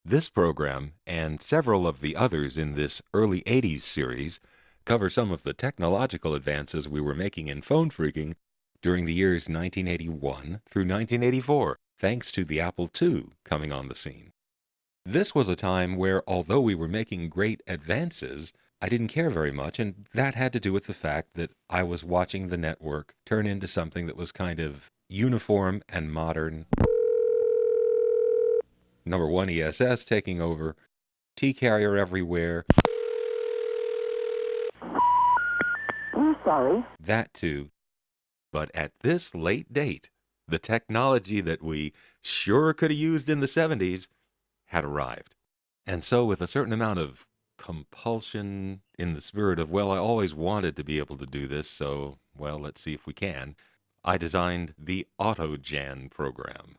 This program, and several of the others in this early 80s series, cover some of the technological advances we were making in phone phreaking during the years 1981 through 1984, thanks to the Apple II coming on the scene. This was a time where, although we were making great advances, I didn't care very much, and that had to do with the fact that I was watching the network turn into something that was kind of uniform and modern. Number one ESS taking over, T carrier everywhere, Sorry. that too. But at this late date, the technology that we sure could have used in the 70s had arrived. And so, with a certain amount of compulsion in the spirit of, well, I always wanted to be able to do this, so, well, let's see if we can, I designed the AutoJan program.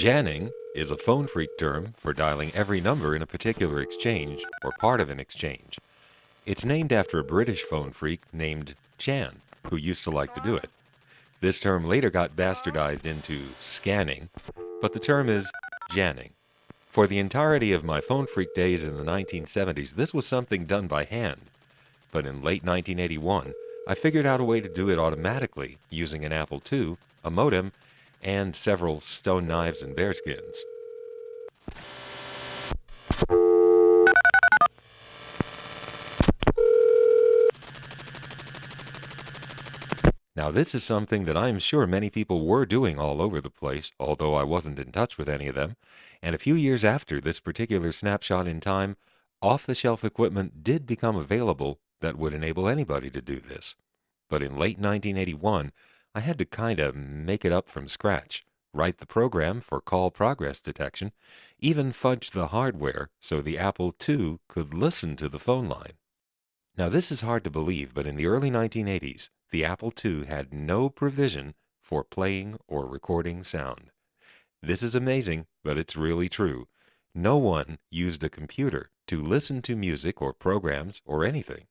Janning is a phone phreak term for dialing every number in a particular exchange or part of an exchange. It's named after a British phone phreak named Jan, who used to like to do it. This term later got bastardized into scanning, but the term is Janning. For the entirety of my phone phreak days in the 1970s, this was something done by hand. But in late 1981, I figured out a way to do it automatically using an Apple II, a modem, and several stone knives and bearskins. Now, this is something that I'm sure many people were doing all over the place, although I wasn't in touch with any of them. And a few years after this particular snapshot in time, off-the-shelf equipment did become available that would enable anybody to do this. But in late 1981, I had to kind of make it up from scratch, write the program for call progress detection, even fudge the hardware so the Apple II could listen to the phone line. Now, this is hard to believe, but in the early 1980s, the Apple II had no provision for playing or recording sound. This is amazing, but it's really true. No one used a computer to listen to music or programs or anything.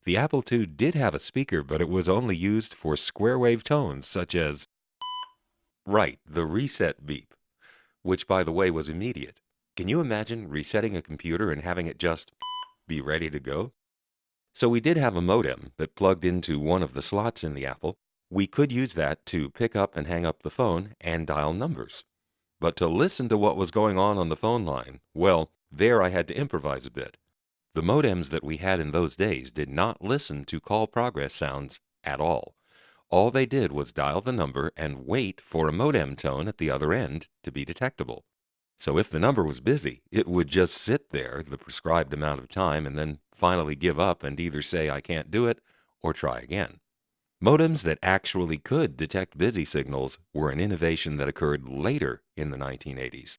The Apple II did have a speaker, but it was only used for square wave tones such as, right, the reset beep, which by the way was immediate. Can you imagine resetting a computer and having it just be ready to go? So we did have a modem that plugged into one of the slots in the Apple. We could use that to pick up and hang up the phone and dial numbers. But to listen to what was going on the phone line, well, there I had to improvise a bit. The modems that we had in those days did not listen to call progress sounds at all. All they did was dial the number and wait for a modem tone at the other end to be detectable. So if the number was busy, it would just sit there the prescribed amount of time and then finally give up and either say I can't do it or try again. Modems that actually could detect busy signals were an innovation that occurred later in the 1980s.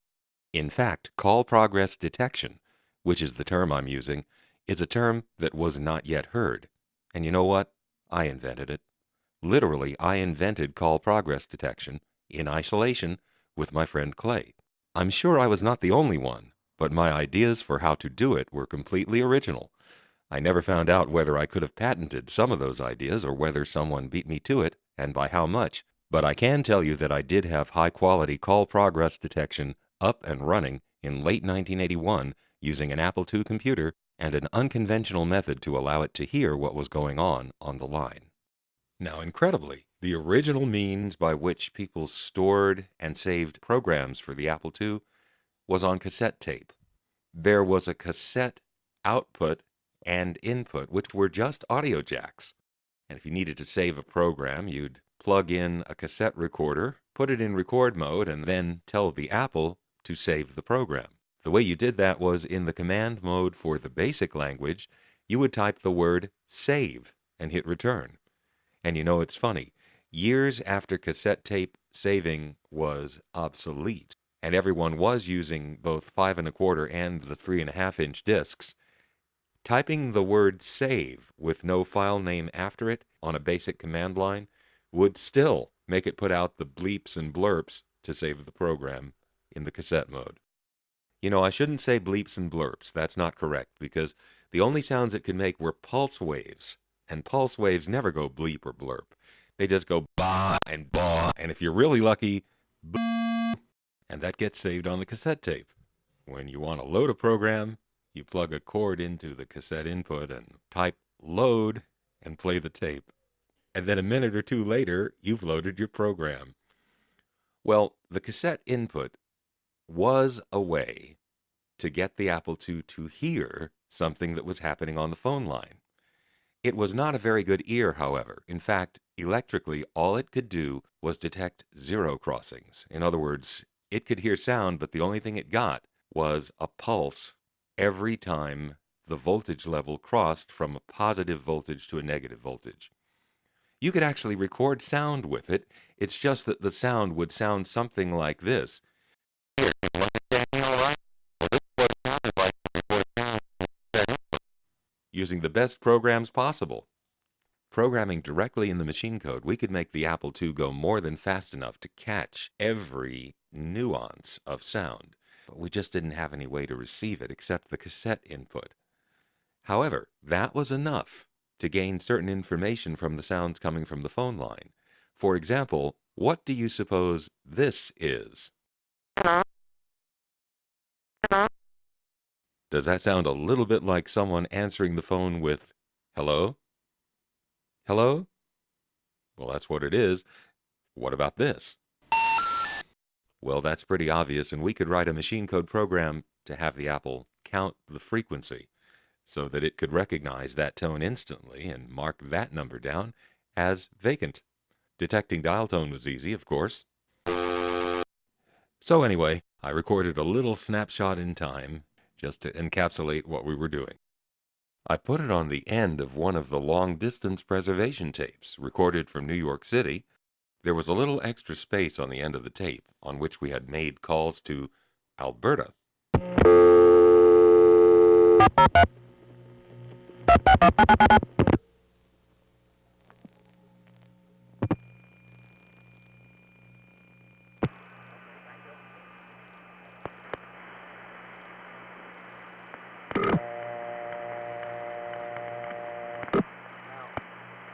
In fact, call progress detection, which is the term I'm using, is a term that was not yet heard. And you know what? I invented it. Literally, I invented call progress detection in isolation with my friend Clay. I'm sure I was not the only one, but my ideas for how to do it were completely original. I never found out whether I could have patented some of those ideas or whether someone beat me to it, and by how much, but I can tell you that I did have high-quality call progress detection up and running in late 1981 using an Apple II computer and an unconventional method to allow it to hear what was going on the line. Now, incredibly, the original means by which people stored and saved programs for the Apple II was on cassette tape. There was a cassette output and input, which were just audio jacks. And if you needed to save a program, you'd plug in a cassette recorder, put it in record mode, and then tell the Apple to save the program. The way you did that was in the command mode for the basic language, you would type the word save and hit return. And you know, it's funny. Years after cassette tape saving was obsolete, and everyone was using both 5 1/4 and the 3.5-inch discs, typing the word save with no file name after it on a basic command line would still make it put out the bleeps and blurps to save the program in the cassette mode. You know, I shouldn't say bleeps and blurps. That's not correct, because the only sounds it could make were pulse waves, and pulse waves never go bleep or blurp. They just go bah and bah, and if you're really lucky, bah, and that gets saved on the cassette tape. When you want to load a program, you plug a cord into the cassette input and type load and play the tape. And then a minute or two later, you've loaded your program. Well, the cassette input was a way to get the Apple II to hear something that was happening on the phone line. It was not a very good ear, however. In fact, electrically, all it could do was detect zero crossings. In other words, it could hear sound, but the only thing it got was a pulse every time the voltage level crossed from a positive voltage to a negative voltage. You could actually record sound with it. It's just that the sound would sound something like this. Using the best programs possible. Programming directly in the machine code, we could make the Apple II go more than fast enough to catch every nuance of sound, but we just didn't have any way to receive it except the cassette input. However, that was enough to gain certain information from the sounds coming from the phone line. For example, what do you suppose this is? Does that sound a little bit like someone answering the phone with, hello? Hello? Well, that's what it is. What about this? Well, that's pretty obvious, and we could write a machine code program to have the Apple count the frequency so that it could recognize that tone instantly and mark that number down as vacant. Detecting dial tone was easy, of course. So anyway, I recorded a little snapshot in time just to encapsulate what we were doing. I put it on the end of one of the long-distance preservation tapes recorded from New York City. There was a little extra space on the end of the tape on which we had made calls to Alberta.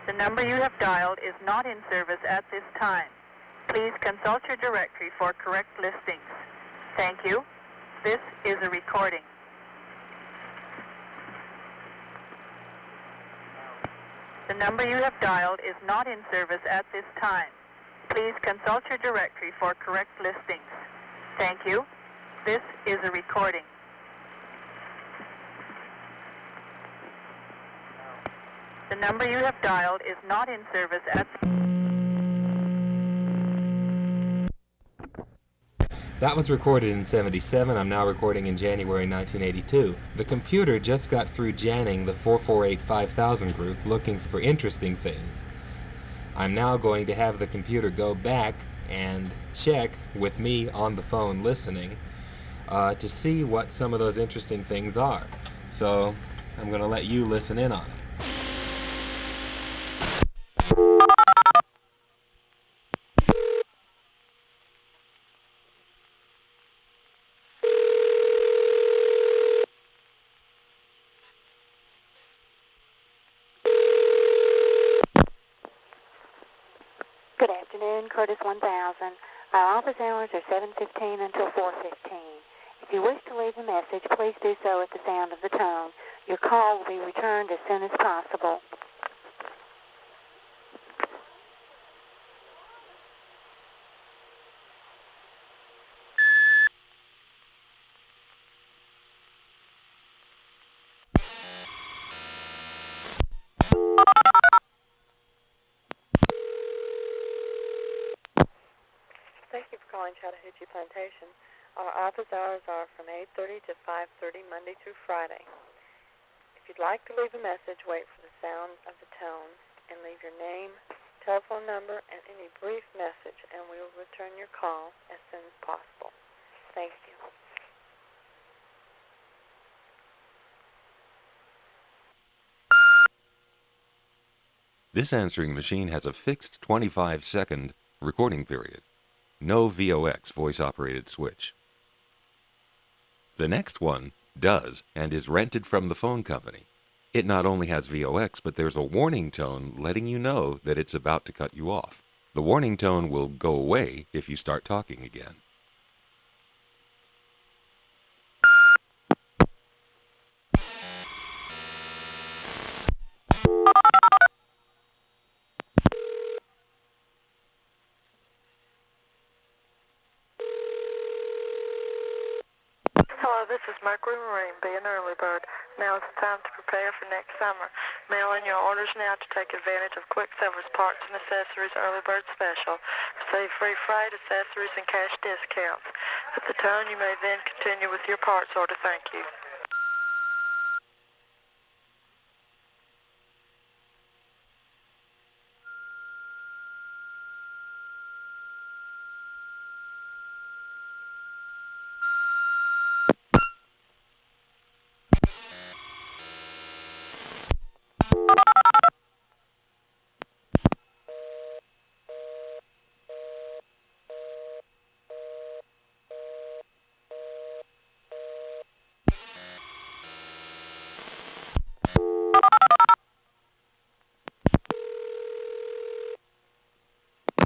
The number you have dialed is not in service at this time. Please consult your directory for correct listings. Thank you. This is a recording. The number you have dialed is not in service at this time. Please consult your directory for correct listings. Thank you. This is a recording. The number you have dialed is not in service at... That was recorded in '77. I'm now recording in January 1982. The computer just got through janning the 448-5000 group looking for interesting things. I'm now going to have the computer go back and check with me on the phone listening to see what some of those interesting things are. So I'm going to let you listen in on it. Good afternoon, Curtis 1000. Our office hours are 7:15 until 4:15. If you wish to leave a message, please do so at the sound of the tone. Your call will be returned as soon as possible. Thank you for calling Chattahoochee Plantation. Our office hours are from 8:30 to 5:30 Monday through Friday. If you'd like to leave a message, wait for the sound of the tone and leave your name, telephone number, and any brief message, and we will return your call as soon as possible. Thank you. This answering machine has a fixed 25-second recording period. No VOX, voice-operated switch. The next one does and is rented from the phone company. It not only has VOX, but there's a warning tone letting you know that it's about to cut you off. The warning tone will go away if you start talking again. Hello, this is Mercury Marine. Be an early bird. Now is the time to prepare for next summer. Mail in your orders now to take advantage of Quick Silver's Parts and Accessories Early Bird Special. Receive free freight, accessories, and cash discounts. At the tone, you may then continue with your parts order. Thank you.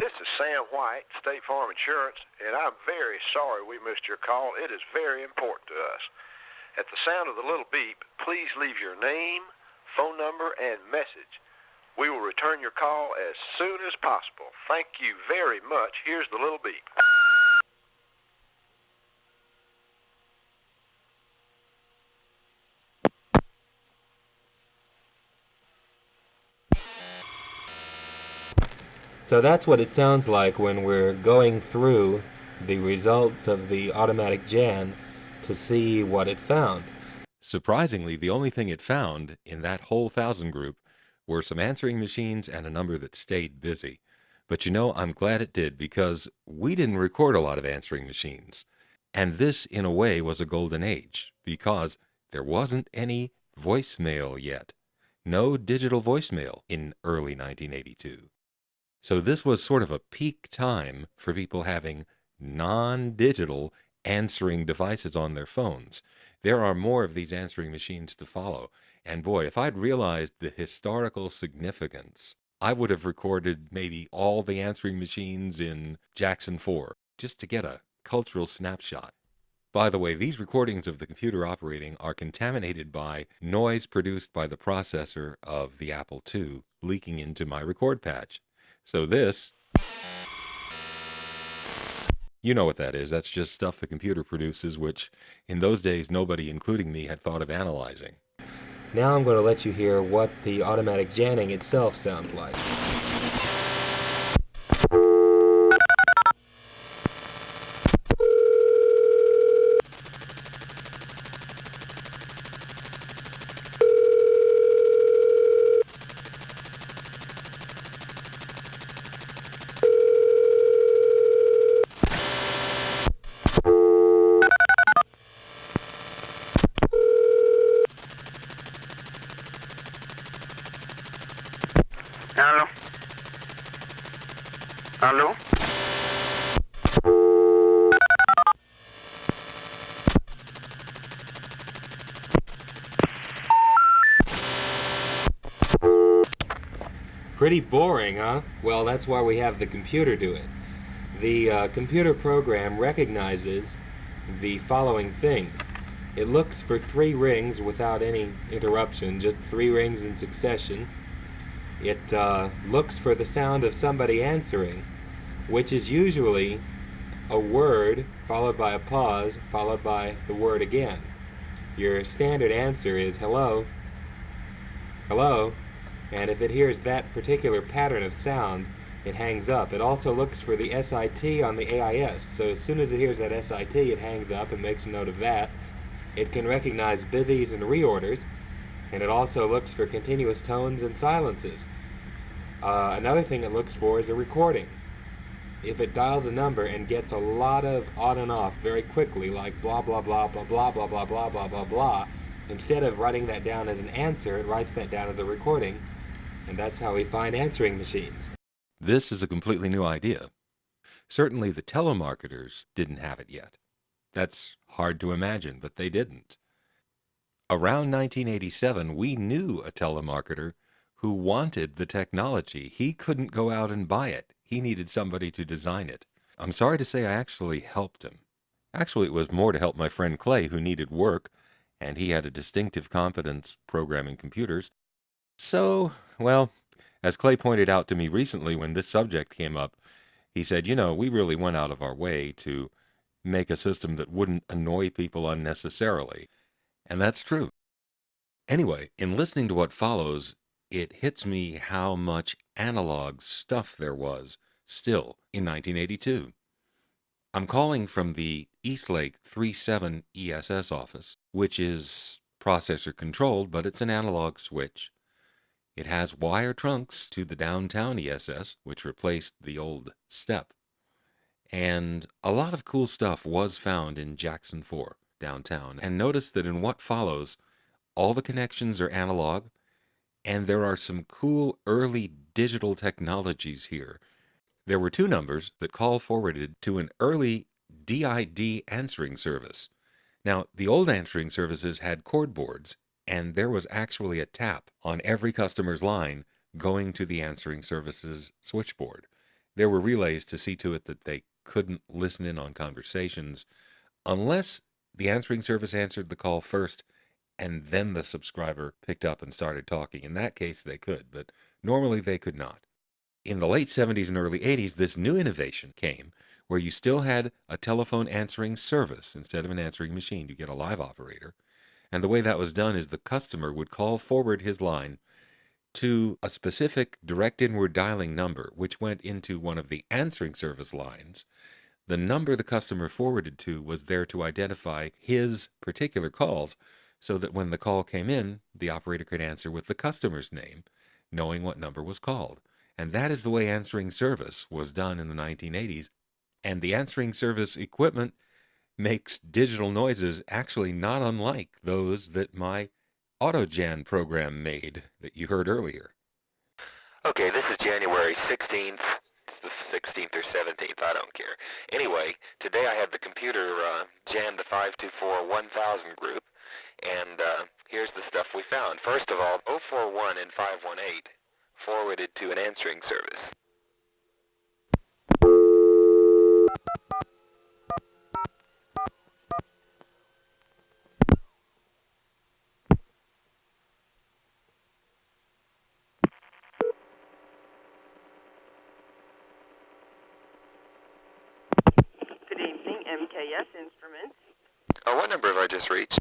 This is Sam White, State Farm Insurance, and I'm very sorry we missed your call. It is very important to us. At the sound of the little beep, please leave your name, phone number, and message. We will return your call as soon as possible. Thank you very much. Here's the little beep. So that's what it sounds like when we're going through the results of the automatic Jan to see what it found. Surprisingly, the only thing it found in that whole 1,000 group were some answering machines and a number that stayed busy. But you know, I'm glad it did, because we didn't record a lot of answering machines. And this, in a way, was a golden age, because there wasn't any voicemail yet. No digital voicemail in early 1982. So this was sort of a peak time for people having non-digital answering devices on their phones. There are more of these answering machines to follow. And boy, if I'd realized the historical significance, I would have recorded maybe all the answering machines in Jackson 4 just to get a cultural snapshot. By the way, these recordings of the computer operating are contaminated by noise produced by the processor of the Apple II leaking into my record patch. So this, you know what that is. That's just stuff the computer produces, which in those days nobody, including me, had thought of analyzing. Now I'm going to let you hear what the automatic Janning itself sounds like. Hello? Hello? Pretty boring, huh? Well, that's why we have the computer do it. The computer program recognizes the following things. It looks for 3 rings without any interruption, just 3 rings in succession. It looks for the sound of somebody answering, which is usually a word followed by a pause followed by the word again. Your standard answer is hello, hello, and if it hears that particular pattern of sound, it hangs up. It also looks for the SIT on the AIS, so as soon as it hears that SIT, it hangs up and makes a note of that. It can recognize busies and reorders, and it also looks for continuous tones and silences. Another thing it looks for is a recording. If it dials a number and gets a lot of on and off very quickly, like blah blah blah blah blah blah blah blah blah blah blah, instead of writing that down as an answer, it writes that down as a recording, and that's how we find answering machines. This is a completely new idea. Certainly the telemarketers didn't have it yet. That's hard to imagine, but they didn't. Around 1987, we knew a telemarketer who wanted the technology. He couldn't go out and buy it. He needed somebody to design it. I'm sorry to say I actually helped him. Actually, it was more to help my friend Clay, who needed work, and he had a distinctive competence programming computers. So, well, as Clay pointed out to me recently when this subject came up, he said, we really went out of our way to make a system that wouldn't annoy people unnecessarily. And that's true. Anyway, in listening to what follows, it hits me how much analog stuff there was still in 1982. I'm calling from the Eastlake 37 ESS office, which is processor controlled, but it's an analog switch. It has wire trunks to the downtown ESS, which replaced the old step. And a lot of cool stuff was found in Jackson 4 downtown. And notice that in what follows, all the connections are analog, and there are some cool early digital technologies here. There were two numbers that call forwarded to an early DID answering service. Now, the old answering services had cord boards, and there was actually a tap on every customer's line going to the answering services switchboard. There were relays to see to it that they couldn't listen in on conversations unless the answering service answered the call first and then the subscriber picked up and started talking. In that case, they could, but normally they could not. In the late 70s and early 80s, this new innovation came where you still had a telephone answering service instead of an answering machine. You get a live operator. And the way that was done is the customer would call forward his line to a specific direct inward dialing number, which went into one of the answering service lines. The number the customer forwarded to was there to identify his particular calls so that when the call came in, the operator could answer with the customer's name, knowing what number was called. And that is the way answering service was done in the 1980s. And the answering service equipment makes digital noises actually not unlike those that my AutoGen program made that you heard earlier. Okay, this is January 16th. It's the 16th or 17th, I don't care. Anyway, today I had the computer jam the 524-1000 group, and here's the stuff we found. First of all, 041 and 518 forwarded to an answering service. Good evening, MKS Instruments, What number have I just reached?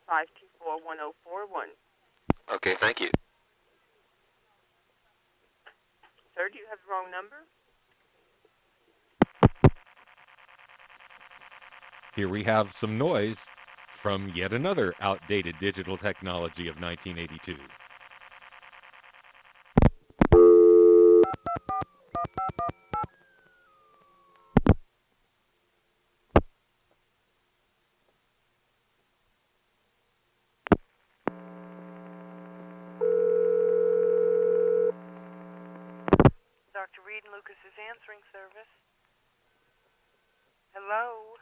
524-1041. Okay, thank you. Sir, do you have the wrong number? Here we have some noise from yet another outdated digital technology of 1982. Dr. Reed and Lucas's answering service. Hello?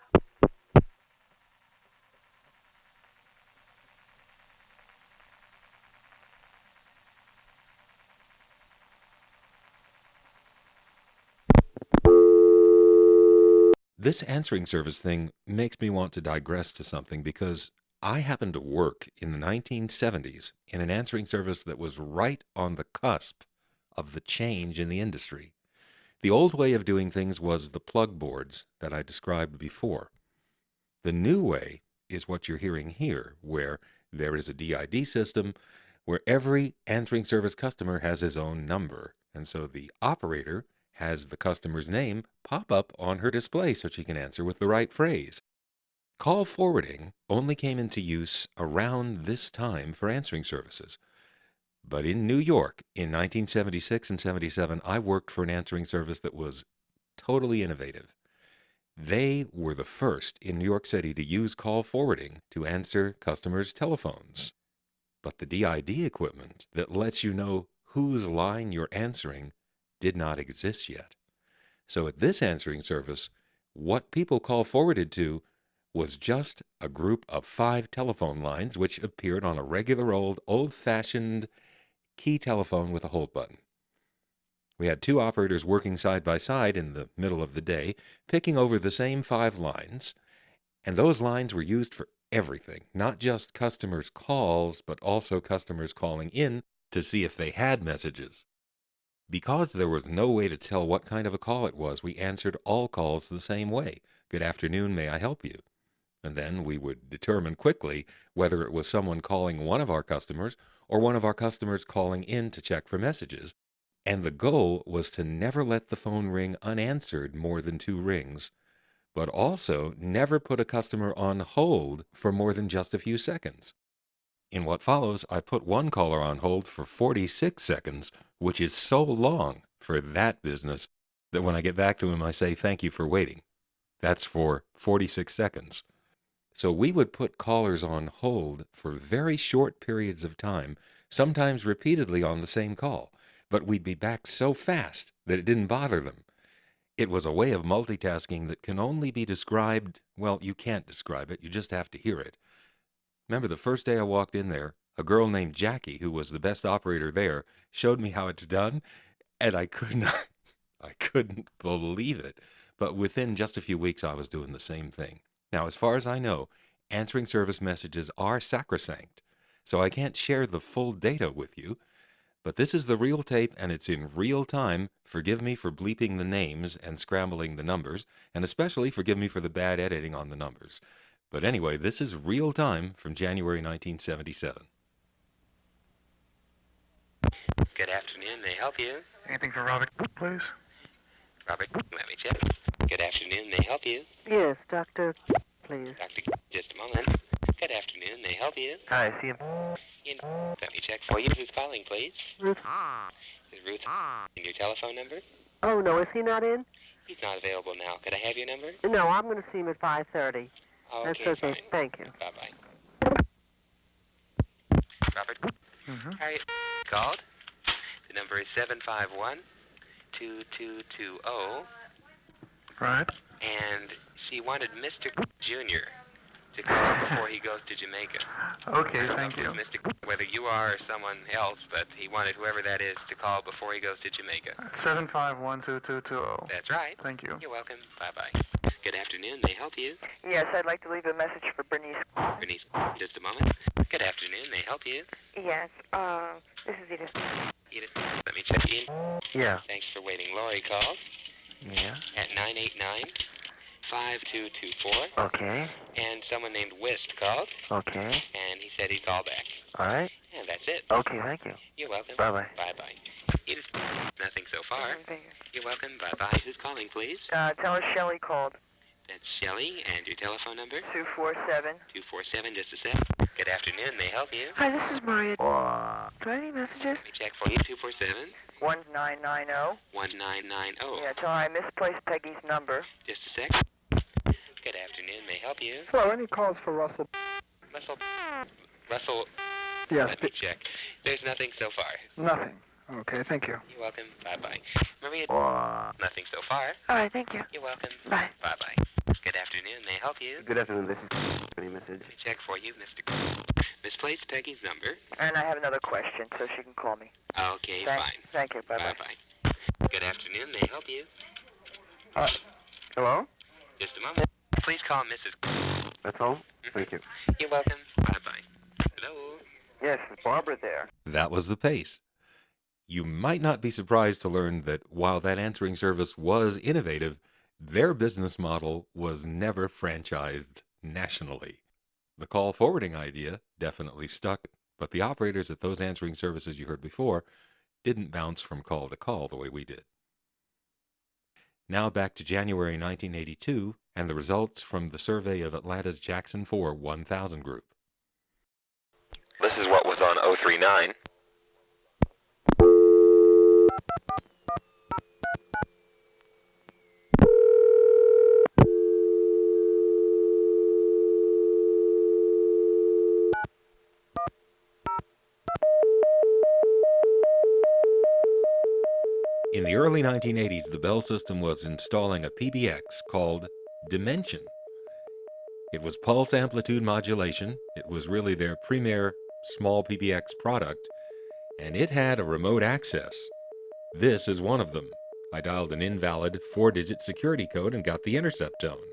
This answering service thing makes me want to digress to something because I happened to work in the 1970s in an answering service that was right on the cusp of the change in the industry. The old way of doing things was the plug boards that I described before. The new way is what you're hearing here, where there is a DID system where every answering service customer has his own number. And so the operator has the customer's name pop up on her display so she can answer with the right phrase. Call forwarding only came into use around this time for answering services. But in New York in 1976 and 77, I worked for an answering service that was totally innovative. They were the first in New York City to use call forwarding to answer customers' telephones. But the DID equipment that lets you know whose line you're answering did not exist yet. So at this answering service, what people call forwarded to was just a group of 5 telephone lines which appeared on a regular old-fashioned key telephone with a hold button. We had 2 operators working side by side in the middle of the day, picking over the same 5 lines, and those lines were used for everything, not just customers' calls, but also customers calling in to see if they had messages. Because there was no way to tell what kind of a call it was, we answered all calls the same way. Good afternoon, may I help you? And then we would determine quickly whether it was someone calling one of our customers or one of our customers calling in to check for messages. And the goal was to never let the phone ring unanswered more than 2 rings, but also never put a customer on hold for more than just a few seconds. In what follows, I put one caller on hold for 46 seconds, which is so long for that business that when I get back to him, I say, thank you for waiting. That's for 46 seconds. So we would put callers on hold for very short periods of time, sometimes repeatedly on the same call, but we'd be back so fast that it didn't bother them. It was a way of multitasking that can only be described, well, you can't describe it, you just have to hear it. Remember the first day I walked in there, a girl named Jackie, who was the best operator there, showed me how it's done, and I couldn't believe it. But within just a few weeks, I was doing the same thing. Now, as far as I know, answering service messages are sacrosanct, so I can't share the full data with you. But this is the real tape, and it's in real time. Forgive me for bleeping the names and scrambling the numbers, and especially forgive me for the bad editing on the numbers. But anyway, this is real time from January 1977. Good afternoon, may I help you? Anything for Robert, please? Robert, let me check. Good afternoon, may I help you? Yes, Doctor, please. Dr. Just a moment. Good afternoon, may I help you? Hi, see him. Let me check for you. Who's calling, please? Ruth. Is Ruth in your telephone number? Oh, no, is he not in? He's not available now. Could I have your number? No, I'm going to see him at 5:30. Oh, That's okay, okay. fine. Thank you. Bye-bye. Robert, how are you called? The number is 751-2220, Right. and she wanted Mr. Jr. to call before he goes to Jamaica. Okay, thank you. Mr. Whether you are or someone else, but he wanted whoever that is to call before he goes to Jamaica. 7512220. That's right. Thank you. You're welcome. Bye-bye. Good afternoon. May I help you? Yes, I'd like to leave a message for Bernice. Bernice, just a moment. Good afternoon. May I help you? Yes, this is Edith. Edith, let me check in. Yeah. Thanks for waiting. Lori called Yeah. at 989-5224, Okay. and someone named Wist called, Okay. and he said he'd call back. All right. And that's it. Okay, thank you. You're welcome. Bye-bye. Bye-bye. Edith, nothing so far. You're welcome. Bye-bye. Who's calling, please? Tell her Shelley called. That's Shelley, and your telephone number? 247. 247, just a sec. Good afternoon. May I help you? Hi, this is Maria. Do I have any messages? Let me check for you. 247 1990. 1990. Yeah, tell her I misplaced Peggy's number. Just a sec. Good afternoon. May I help you? Hello, any calls for Russell? Russell, Yes. let me check. There's nothing so far. Nothing. Okay, thank you. You're welcome. Bye-bye. Maria, nothing so far. All right, thank you. You're welcome. Bye. Bye-bye. Good afternoon. May I help you? Good afternoon. This is any message. Let me check for you, Mr. Misplaced Peggy's number. And I have another question, so she can call me. Okay, Thank, fine. Thank you. Bye-bye. Bye-bye. Good afternoon. May I help you? Hello? Just a moment. Please call Mrs. That's all? Thank you. You're welcome. Bye-bye. Hello? Yes, is Barbara there? That was the pace. You might not be surprised to learn that while that answering service was innovative, their business model was never franchised nationally. The call forwarding idea definitely stuck, but the operators at those answering services you heard before didn't bounce from call to call the way we did. Now back to January 1982 and the results from the survey of Atlanta's Jackson 4 1000 group. This is what was on 039. In the early 1980s, the Bell system was installing a PBX called Dimension. It was pulse amplitude modulation. It was really their premier small PBX product, and it had a remote access. This is one of them. I dialed an invalid 4-digit security code and got the intercept tone.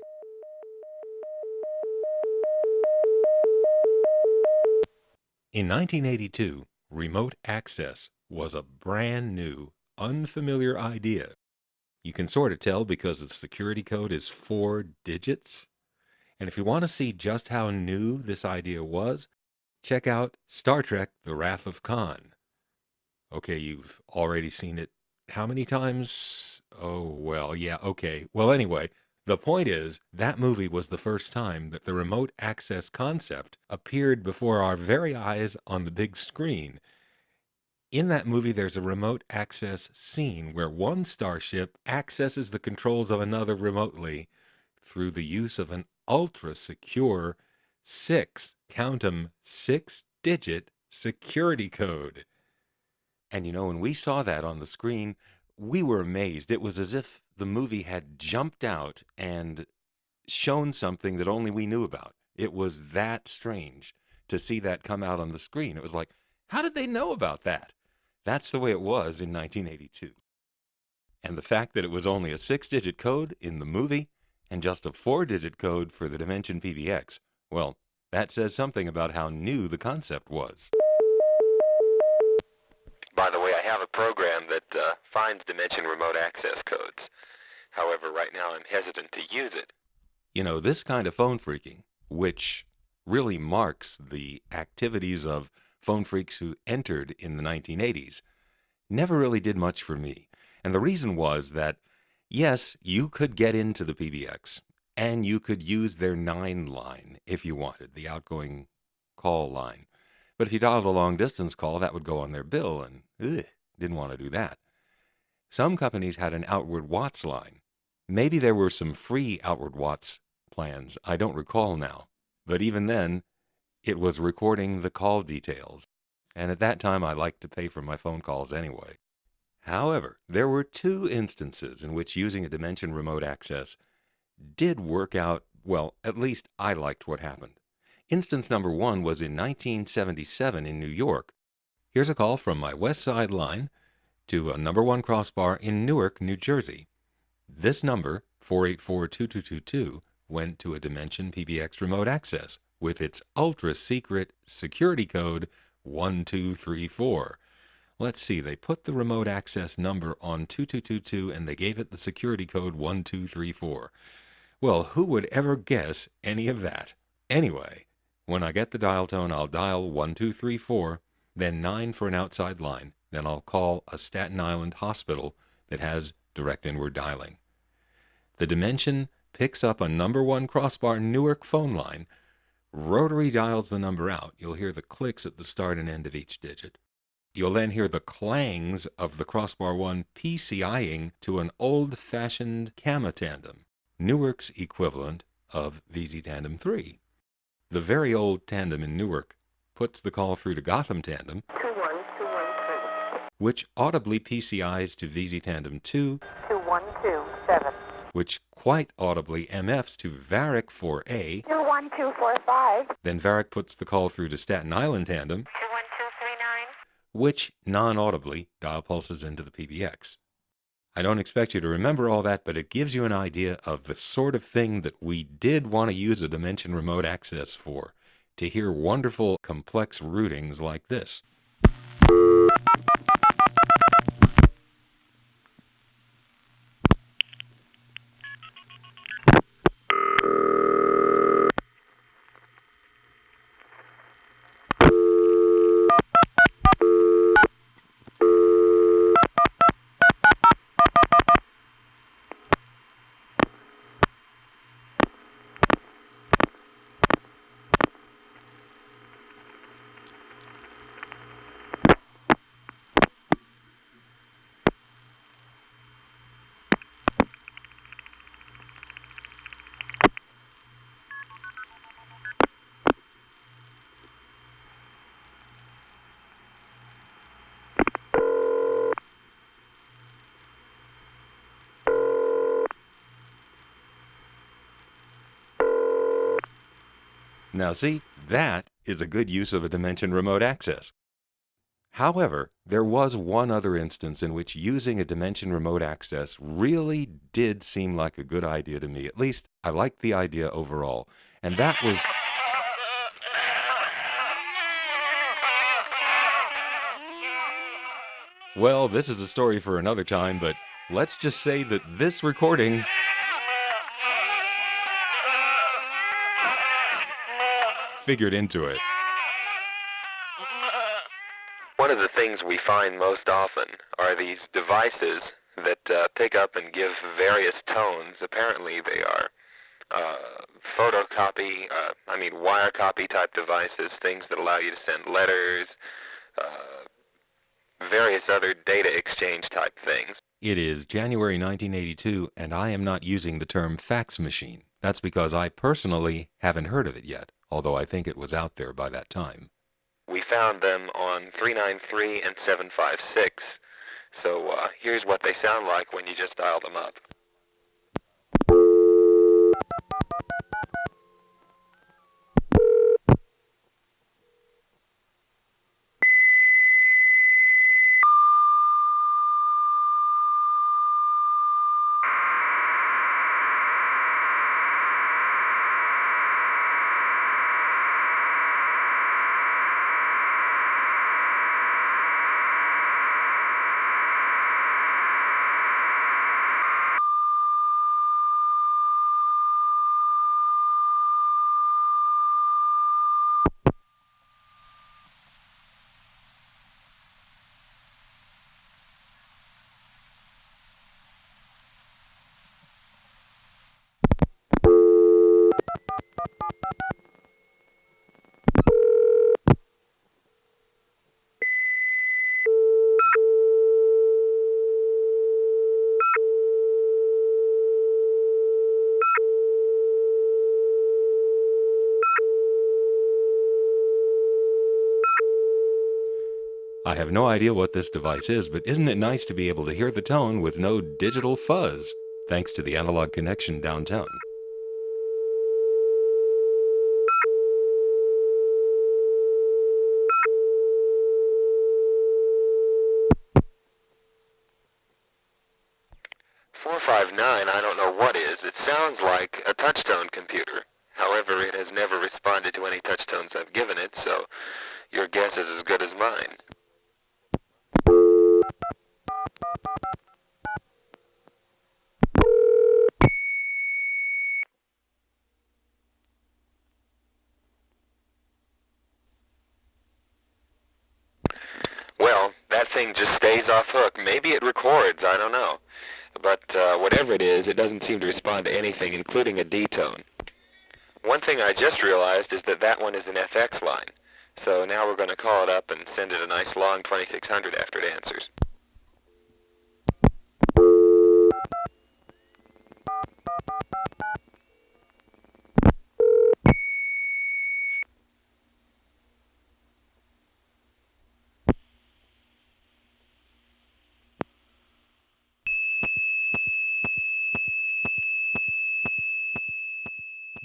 In 1982, remote access was a brand new, unfamiliar idea. You can sort of tell because the security code is 4 digits. And if you want to see just how new this idea was, check out Star Trek: The Wrath of Khan. Okay, you've already seen it how many times? Oh, well, yeah, okay. Well, anyway, the point is that movie was the first time that the remote access concept appeared before our very eyes on the big screen. In that movie, there's a remote access scene where one starship accesses the controls of another remotely through the use of an ultra-secure count 'em, 6-digit security code. And when we saw that on the screen, we were amazed. It was as if the movie had jumped out and shown something that only we knew about. It was that strange to see that come out on the screen. It was like, how did they know about that? That's the way it was in 1982. And the fact that it was only a 6-digit code in the movie and just a 4-digit code for the Dimension PBX, well, that says something about how new the concept was. By the way, I have a program that finds Dimension remote access codes. However, right now I'm hesitant to use it. This kind of phone phreaking, which really marks the activities of phone phreaks who entered in the 1980s, never really did much for me. And the reason was that, yes, you could get into the PBX, and you could use their 9 line if you wanted, the outgoing call line. But if you dialed a long-distance call, that would go on their bill, and didn't want to do that. Some companies had an outward Watts line. Maybe there were some free outward Watts plans. I don't recall now. But even then, it was recording the call details. And at that time, I liked to pay for my phone calls anyway. However, there were 2 instances in which using a Dimension remote access did work out. Well, at least I liked what happened. Instance number 1 was in 1977 in New York. Here's a call from my West Side line to a number 1 crossbar in Newark, New Jersey. This number, 484-2222, went to a Dimension PBX remote access with its ultra-secret security code 1234. Let's see, they put the remote access number on 2222 and they gave it the security code 1234. Well, who would ever guess any of that? Anyway, when I get the dial tone, I'll dial 1234, then 9 for an outside line. Then I'll call a Staten Island hospital that has direct inward dialing. The Dimension picks up a number 1 crossbar Newark phone line. Rotary dials the number out. You'll hear the clicks at the start and end of each digit. You'll then hear the clangs of the crossbar 1 PCIing to an old-fashioned Gamma tandem, Newark's equivalent of VZ Tandem 3. The very old tandem in Newark puts the call through to Gotham Tandem, 21213. which audibly PCIs to VZ Tandem 2, 2127. which quite audibly MFs to Varick 4A. 21245. Then Varick puts the call through to Staten Island Tandem, 21239. which non-audibly dial pulses into the PBX. I don't expect you to remember all that, but it gives you an idea of the sort of thing that we did want to use a Dimension remote access for, to hear wonderful, complex routings like this. Now see, that is a good use of a Dimension remote access. However, there was one other instance in which using a Dimension remote access really did seem like a good idea to me. At least, I liked the idea overall. And that was... Well, this is a story for another time, but let's just say that this recording figured into it. One of the things we find most often are these devices that pick up and give various tones. Apparently they are photocopy, wire copy type devices, things that allow you to send letters, various other data exchange type things. It is January 1982, and I am not using the term fax machine. That's because I personally haven't heard of it yet, although I think it was out there by that time. We found them on 393 and 756, so here's what they sound like when you just dial them up. I have no idea what this device is, but isn't it nice to be able to hear the tone with no digital fuzz, thanks to the analog connection downtown? .459, I don't know what is. It sounds like a touchtone computer. However, it has never responded to any touchtones I've given it, so your guess is as good as mine. Well, that thing just stays off hook. Maybe it records, I don't know. But whatever it is, it doesn't seem to respond to anything, including a D-tone. One thing I just realized is that that one is an FX line. So now we're going to call it up and send it a nice long 2600 after it answers.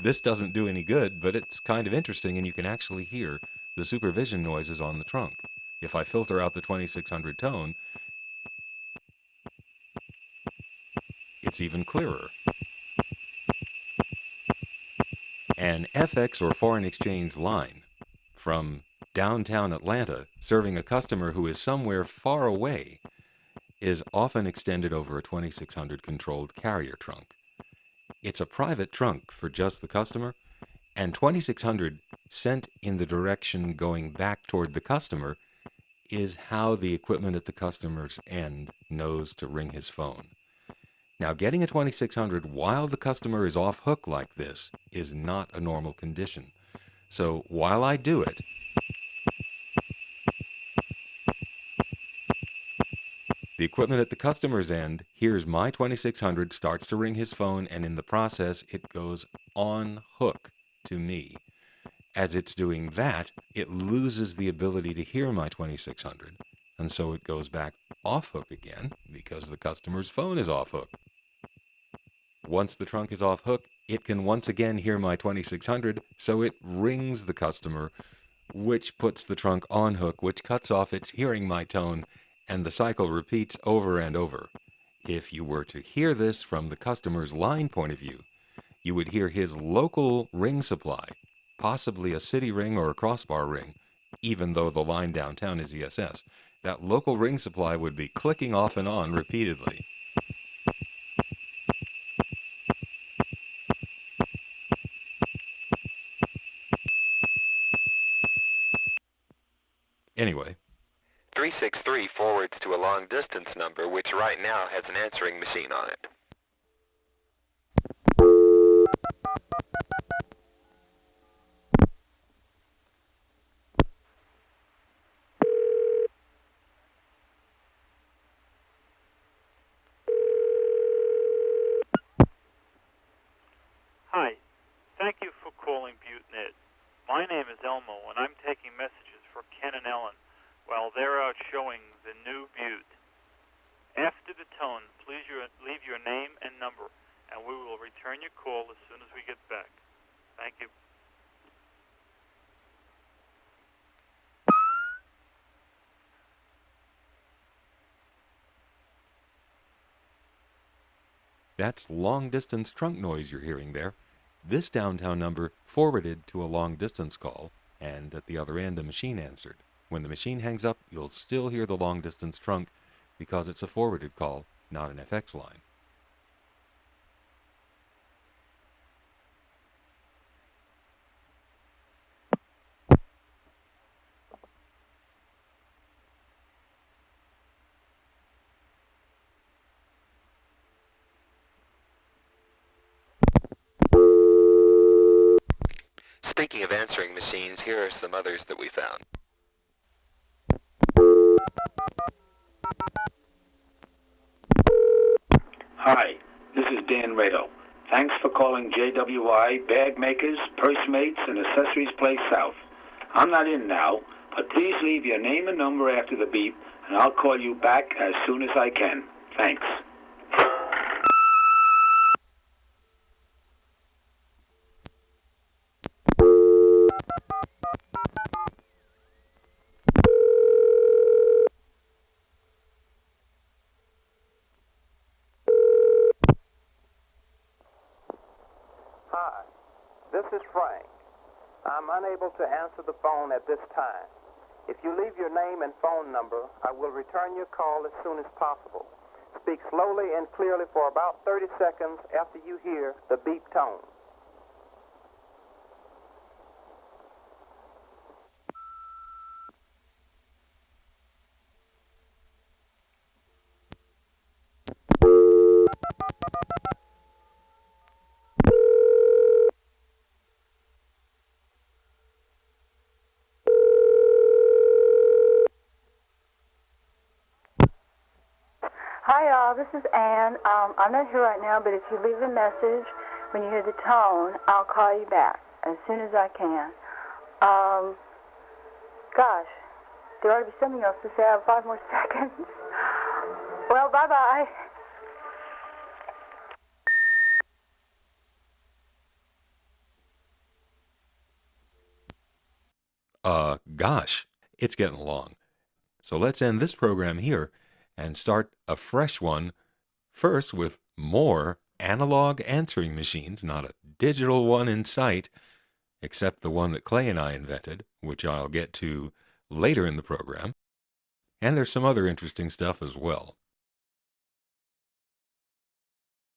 This doesn't do any good, but it's kind of interesting, and you can actually hear the supervision noises on the trunk. If I filter out the 2600 tone, it's even clearer. An FX or foreign exchange line from downtown Atlanta serving a customer who is somewhere far away is often extended over a 2600 controlled carrier trunk. It's a private trunk for just the customer, and 2600 sent in the direction going back toward the customer is how the equipment at the customer's end knows to ring his phone. Now, getting a 2600 while the customer is off hook like this is not a normal condition. So while I do it, the equipment at the customer's end hears my 2600, starts to ring his phone, and in the process, it goes on hook to me. As it's doing that, it loses the ability to hear my 2600, and so it goes back off hook again because the customer's phone is off hook. Once the trunk is off hook, it can once again hear my 2600, so it rings the customer, which puts the trunk on hook, which cuts off its hearing my tone, and the cycle repeats over and over. If you were to hear this from the customer's line point of view, you would hear his local ring supply, possibly a city ring or a crossbar ring, even though the line downtown is ESS. That local ring supply would be clicking off and on repeatedly. Anyway, 363 forwards to a long distance number which right now has an answering machine on it. Hi. Thank you for calling ButteNet. My name is Elmo, and I'm taking messages for Ken and Ellen while they're out showing the new Butte. After the tone, please leave your name and number, and we will return your call as soon as we get back. Thank you. that's long-distance trunk noise you're hearing there. This downtown number forwarded to a long-distance call, and at the other end a machine answered. When the machine hangs up, you'll still hear the long-distance trunk because it's a forwarded call, not an FX line. Speaking of answering machines, here are some others that we found. Hi, this is Dan Rado. Thanks for calling JWI Bag Makers, Purse Mates, and Accessories Place South. I'm not in now, but please leave your name and number after the beep, and I'll call you back as soon as I can. Thanks. Hi, this is Frank. I'm unable to answer the phone at this time. If you leave your name and phone number, I will return your call as soon as possible. Speak slowly and clearly for about 30 seconds after you hear the beep tone. Hi, y'all. This is Ann. I'm not here right now, but if you leave a message when you hear the tone, I'll call you back as soon as I can. Gosh, there ought to be something else to say. I have 5 more seconds. Well, bye-bye. Gosh, it's getting long. So let's end this program here and start a fresh one, first with more analog answering machines, not a digital one in sight, except the one that Clay and I invented, which I'll get to later in the program. And there's some other interesting stuff as well.